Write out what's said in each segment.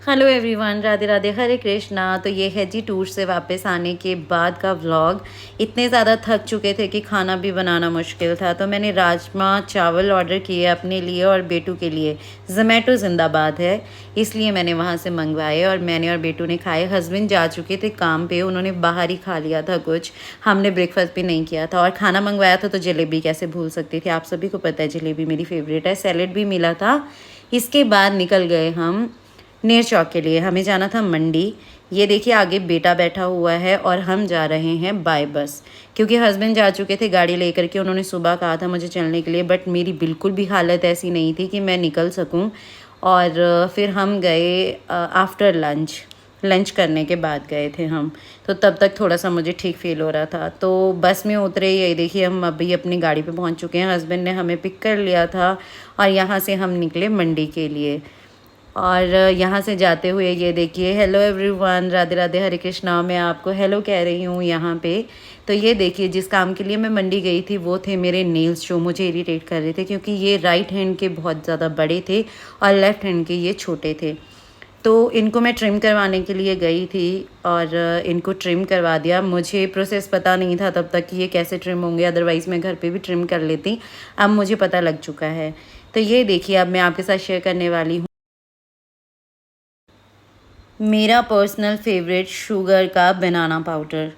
Hello everyone, Radhe Radhe, हरे कृष्णा। तो ये है जी टूर से वापस आने के बाद का व्लॉग। इतने ज़्यादा थक चुके थे कि खाना भी बनाना मुश्किल था, तो मैंने राजमा चावल ऑर्डर किए अपने लिए और बेटू के लिए। ज़ोमैटो जिंदाबाद है, इसलिए मैंने वहाँ से मंगवाए और मैंने और बेटू ने खाए। हस्बैंड जा चुके थे काम पे, उन्होंने बाहर ही खा लिया था कुछ। हमने ब्रेकफास्ट भी नहीं किया था और खाना मंगवाया था तो जलेबी कैसे भूल सकती थी। आप सभी को पता है जलेबी मेरी फेवरेट है। सैलेड भी मिला था। इसके बाद निकल गए हम नेर चौक के लिए। हमें जाना था मंडी। ये देखिए आगे बेटा बैठा हुआ है और हम जा रहे हैं बाय बस, क्योंकि हस्बैंड जा चुके थे गाड़ी लेकर के। उन्होंने सुबह कहा था मुझे चलने के लिए, बट मेरी बिल्कुल भी हालत ऐसी नहीं थी कि मैं निकल सकूं। और फिर हम गए आफ्टर लंच करने के बाद गए थे हम। तो तब तक थोड़ा सा मुझे ठीक फील हो रहा था। तो बस में उतरे, ये देखिए हम अभी अपनी गाड़ी पे पहुंच चुके हैं। हस्बैंड ने हमें पिक कर लिया था और यहाँ से हम निकले मंडी के लिए। और यहाँ से जाते हुए ये देखिए, हेलो एवरीवन, राधे राधे, हरे कृष्णा। मैं आपको हेलो कह रही हूँ यहाँ पे। तो ये देखिए जिस काम के लिए मैं मंडी गई थी वो थे मेरे नेल्स, जो मुझे इरिटेट कर रहे थे, क्योंकि ये राइट हैंड के बहुत ज़्यादा बड़े थे और लेफ़्ट हैंड के ये छोटे थे। तो इनको मैं ट्रिम करवाने के लिए गई थी और इनको ट्रिम करवा दिया। मुझे प्रोसेस पता नहीं था तब तक कि ये कैसे ट्रिम होंगे, अदरवाइज़ मैं घर पे भी ट्रिम कर लेती। अब मुझे पता लग चुका है। तो ये देखिए अब मैं आपके साथ शेयर करने वाली हूँ मेरा पर्सनल फेवरेट शुगर का बनाना पाउडर।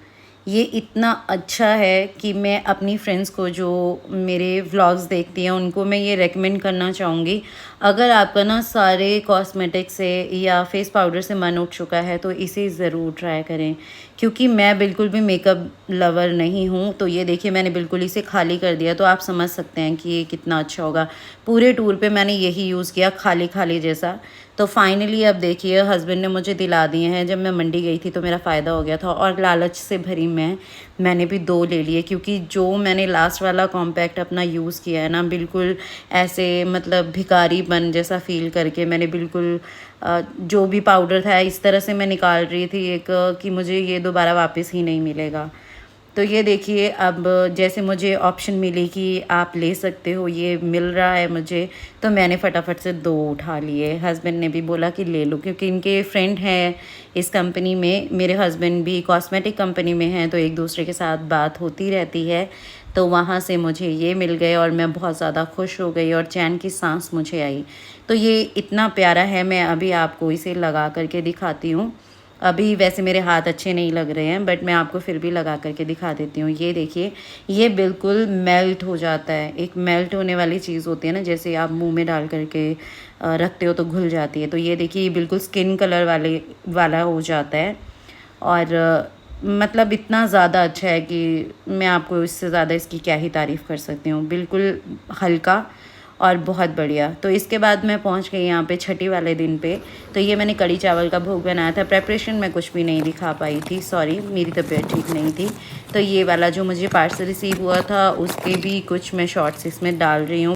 ये इतना अच्छा है कि मैं अपनी फ्रेंड्स को जो मेरे व्लॉग्स देखती हैं उनको मैं ये रेकमेंड करना चाहूँगी। अगर आपका ना सारे कॉस्मेटिक से या फेस पाउडर से मन उठ चुका है तो इसे ज़रूर ट्राई करें, क्योंकि मैं बिल्कुल भी मेकअप लवर नहीं हूँ। तो ये देखिए मैंने बिल्कुल इसे खाली कर दिया, तो आप समझ सकते हैं कि ये कितना अच्छा होगा। पूरे टूर पे मैंने यही यूज़ किया, खाली खाली जैसा। तो फाइनली अब देखिए हस्बैंड ने मुझे दिला दिए हैं। जब मैं मंडी गई थी तो मेरा फ़ायदा हो गया था और लालच से भरी मैंने भी 2 ले लिए, क्योंकि जो मैंने लास्ट वाला कॉम्पैक्ट अपना यूज़ किया है ना, बिल्कुल ऐसे मतलब भिखारीपन जैसा फ़ील करके मैंने बिल्कुल जो भी पाउडर था इस तरह से मैं निकाल रही थी एक कि मुझे ये दोबारा वापस ही नहीं मिलेगा। तो ये देखिए अब जैसे मुझे ऑप्शन मिली कि आप ले सकते हो, ये मिल रहा है मुझे, तो मैंने फटाफट से 2 उठा लिए। हस्बैंड ने भी बोला कि ले लो, क्योंकि इनके फ्रेंड हैं इस कंपनी में। मेरे हस्बैंड भी कॉस्मेटिक कंपनी में हैं, तो एक दूसरे के साथ बात होती रहती है। तो वहाँ से मुझे ये मिल गए और मैं बहुत ज़्यादा खुश हो गई और चैन की सांस मुझे आई। तो ये इतना प्यारा है, मैं अभी आपको इसे लगा करके दिखाती हूँ। अभी वैसे मेरे हाथ अच्छे नहीं लग रहे हैं, बट मैं आपको फिर भी लगा करके दिखा देती हूँ। ये देखिए ये बिल्कुल मेल्ट हो जाता है। एक मेल्ट होने वाली चीज़ होती है ना, जैसे आप मुंह में डाल करके रखते हो तो घुल जाती है। तो ये देखिए ये बिल्कुल स्किन कलर वाला हो जाता है। और मतलब इतना ज़्यादा अच्छा है कि मैं आपको इससे ज़्यादा इसकी क्या ही तारीफ़ कर सकती हूँ। बिल्कुल हल्का और बहुत बढ़िया। तो इसके बाद मैं पहुंच गई यहाँ पे छठी वाले दिन पे। तो ये मैंने कढ़ी चावल का भोग बनाया था। प्रेपरेशन में कुछ भी नहीं दिखा पाई थी, सॉरी, मेरी तबीयत ठीक नहीं थी। तो ये वाला जो मुझे पार्सल रिसीव हुआ था उसके भी कुछ मैं शॉर्ट्स इसमें डाल रही हूँ।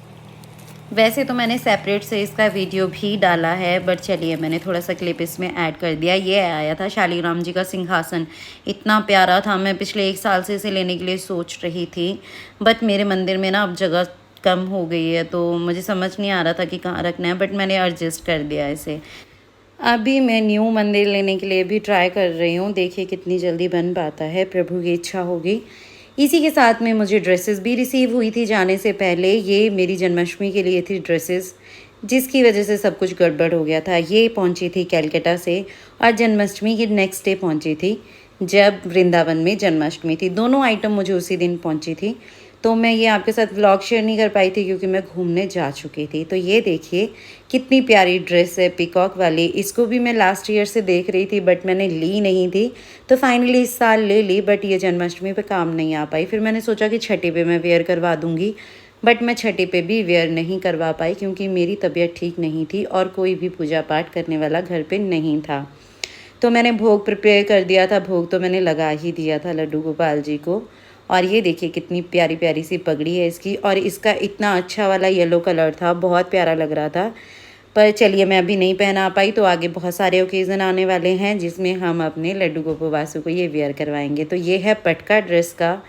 वैसे तो मैंने सेपरेट से इसका वीडियो भी डाला है, बट चलिए मैंने थोड़ा सा क्लिप इसमें ऐड कर दिया। ये आया था शालीग्राम जी का सिंहासन, इतना प्यारा था। मैं पिछले 1 साल से इसे लेने के लिए सोच रही थी, बट मेरे मंदिर में ना अब जगह कम हो गई है, तो मुझे समझ नहीं आ रहा था कि कहाँ रखना है, बट मैंने एडजस्ट कर दिया इसे। अभी मैं न्यू मंदिर लेने के लिए भी ट्राई कर रही हूँ, देखिए कितनी जल्दी बन पाता है, प्रभु की इच्छा होगी। इसी के साथ में मुझे ड्रेसेस भी रिसीव हुई थी जाने से पहले। ये मेरी जन्माष्टमी के लिए थी ड्रेसेस, जिसकी वजह से सब कुछ गड़बड़ हो गया था। ये पहुंची थी कैलकाटा से और जन्माष्टमी के नेक्स्ट डे पहुंची थी, जब वृंदावन में जन्माष्टमी थी। दोनों आइटम मुझे उसी दिन पहुंची थी। तो मैं ये आपके साथ व्लॉग शेयर नहीं कर पाई थी क्योंकि मैं घूमने जा चुकी थी। तो ये देखिए कितनी प्यारी ड्रेस है पिकॉक वाली। इसको भी मैं लास्ट ईयर से देख रही थी, बट मैंने ली नहीं थी। तो फाइनली इस साल ले ली, बट ये जन्माष्टमी पे काम नहीं आ पाई। फिर मैंने सोचा कि छठी पे मैं वेयर करवा दूँगी, बट मैं छठी पे भी वेयर नहीं करवा पाई क्योंकि मेरी तबीयत ठीक नहीं थी और कोई भी पूजा पाठ करने वाला घर पे नहीं था। तो मैंने भोग प्रिपेयर कर दिया था। भोग तो मैंने लगा ही दिया था लड्डू गोपाल जी को। और ये देखिए कितनी प्यारी प्यारी सी पगड़ी है इसकी, और इसका इतना अच्छा वाला येलो कलर था, बहुत प्यारा लग रहा था। पर चलिए मैं अभी नहीं पहना पाई, तो आगे बहुत सारे ओकेज़न आने वाले हैं जिसमें हम अपने लड्डू गोपाल वासु को ये वेयर करवाएंगे। तो ये है पटका ड्रेस का,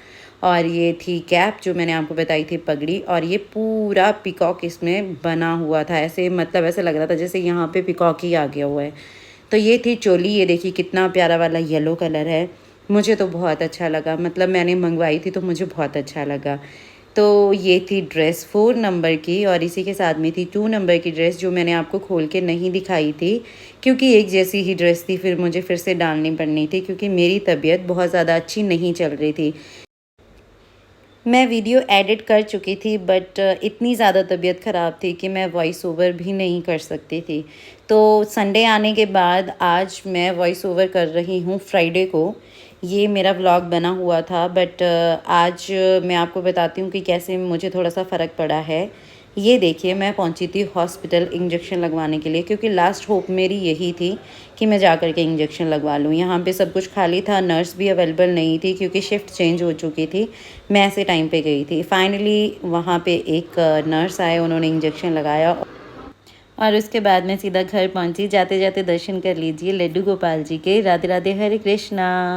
और ये थी कैप जो मैंने आपको बताई थी पगड़ी, और ये पूरा पिकॉक इसमें बना हुआ था। ऐसे मतलब ऐसे लग रहा था जैसे यहाँ पे पिकॉक ही आ गया हुआ है। तो ये थी चोली, ये देखिए कितना प्यारा वाला येलो कलर है, मुझे तो बहुत अच्छा लगा, मतलब मैंने मंगवाई थी तो मुझे बहुत अच्छा लगा। तो ये थी ड्रेस 4 नंबर की और इसी के साथ में थी 2 नंबर की ड्रेस जो मैंने आपको खोल के नहीं दिखाई थी, क्योंकि एक जैसी ही ड्रेस थी, फिर मुझे फिर से डालनी पड़नी थी क्योंकि मेरी तबीयत बहुत ज़्यादा अच्छी नहीं चल रही थी। मैं वीडियो एडिट कर चुकी थी बट इतनी ज़्यादा तबीयत ख़राब थी कि मैं वॉइस ओवर भी नहीं कर सकती थी। तो संडे आने के बाद आज मैं वॉइस ओवर कर रही हूँ फ्राइडे को। ये मेरा व्लॉग बना हुआ था बट आज मैं आपको बताती हूँ कि कैसे मुझे थोड़ा-सा फ़र्क पड़ा है। ये देखिए मैं पहुंची थी हॉस्पिटल इंजेक्शन लगवाने के लिए, क्योंकि लास्ट होप मेरी यही थी कि मैं जा कर के इंजेक्शन लगवा लूँ। यहाँ पे सब कुछ खाली था, नर्स भी अवेलेबल नहीं थी क्योंकि शिफ्ट चेंज हो चुकी थी। मैं ऐसे टाइम पे गई थी। फाइनली वहाँ पे एक नर्स आए, उन्होंने इंजेक्शन लगाया और उसके बाद मैं सीधा घर पहुँची। जाते-जाते दर्शन कर लीजिए लड्डू गोपाल जी के। राधे राधे, हरे कृष्णा।